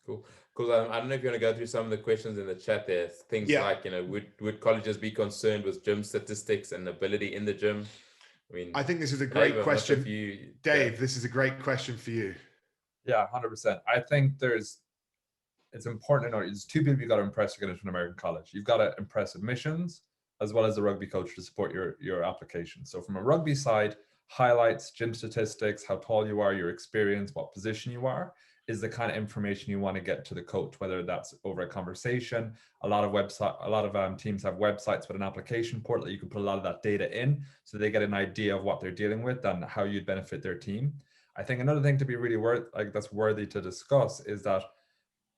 Cool. Cool. I don't know if you want to go through some of the questions in the chat there. Things like, would colleges be concerned with gym statistics and ability in the gym? I think this is a great question. Dave, this is a great question for you. Yeah, 100%. I think it's important to know there's two people you've got to impress to get into an American college. You've got to impress admissions as well as the rugby coach to support your application. So from a rugby side, highlights, gym statistics, how tall you are, your experience, what position you are, is the kind of information you want to get to the coach, whether that's over a conversation. A lot of teams have websites with an application portal that you can put a lot of that data in, so they get an idea of what they're dealing with and how you'd benefit their team. I think another thing to be really worthy to discuss is that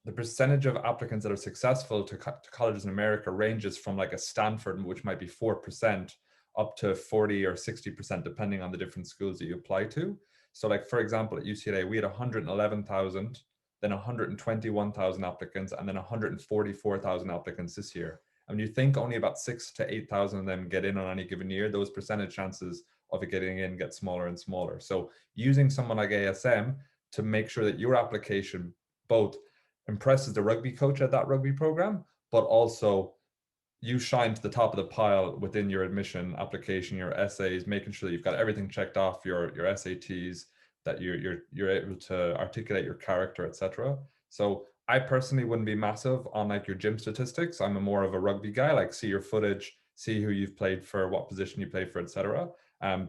the percentage of applicants that are successful to colleges in America ranges from like a Stanford, which might be 4%, up to 40 or 60%, depending on the different schools that you apply to. So like, for example, at UCLA, we had 111,000, then 121,000 applicants, and then 144,000 applicants this year. And when you think only about 6,000 to 8,000 of them get in on any given year, those percentage chances of it getting in get smaller and smaller. So using someone like ASM to make sure that your application both impresses the rugby coach at that rugby program, but also you shine to the top of the pile within your admission application, your essays, making sure that you've got everything checked off, your SATs, that you're able to articulate your character, etc. So I personally wouldn't be massive on like your gym statistics. I'm more of a rugby guy, like see your footage, see who you've played for, what position you played for, etc.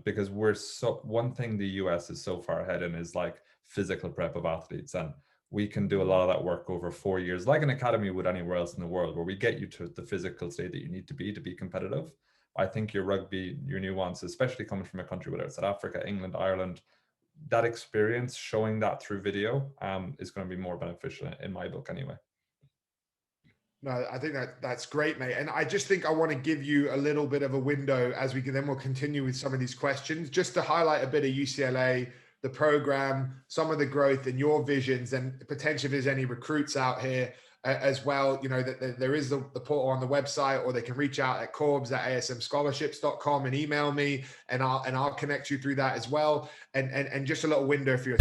Because one thing the US is so far ahead in is like physical prep of athletes, and we can do a lot of that work over 4 years, like an academy would anywhere else in the world, where we get you to the physical state that you need to be competitive. I think your rugby, your nuances, especially coming from a country, whether it's South Africa, England, Ireland, that experience, showing that through video is going to be more beneficial in my book anyway. No, I think that's great, mate. And I just think I want to give you a little bit of a window as we'll continue with some of these questions, just to highlight a bit of UCLA, the program, some of the growth and your visions, and potentially if there's any recruits out here as well, that there is the portal on the website, or they can reach out at corbs@asmscholarships.com and email me, and I'll connect you through that as well. And just a little window for your